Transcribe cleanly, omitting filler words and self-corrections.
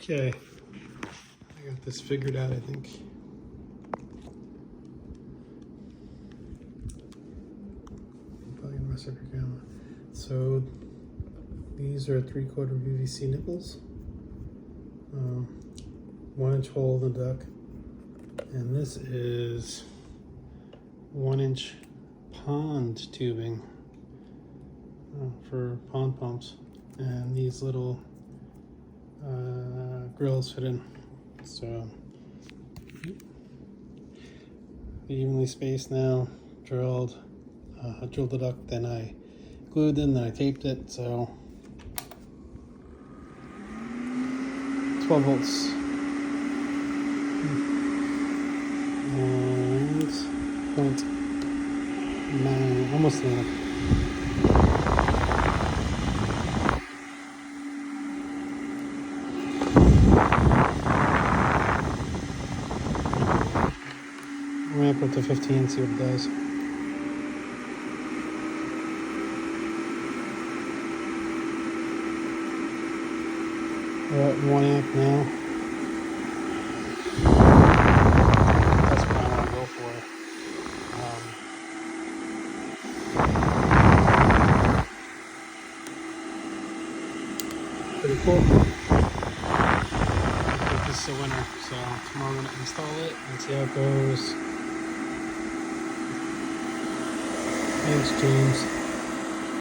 Okay, I got this figured out, I think. Probably gonna mess up your camera. So these are 3/4 UVC nipples, 1-inch hole in the duck, and this is 1-inch pond tubing for pond pumps, and these little grills fit in. So evenly spaced now, drilled. I drilled the duct, then I glued it, then I taped it. So 12 volts and 0.9, almost 9. Ramp up to 15, see what it does. We're at 1 amp now. That's what I want to go for. Pretty cool. I think this is a winner. So tomorrow I'm going to install it and see how it goes. Thanks, James.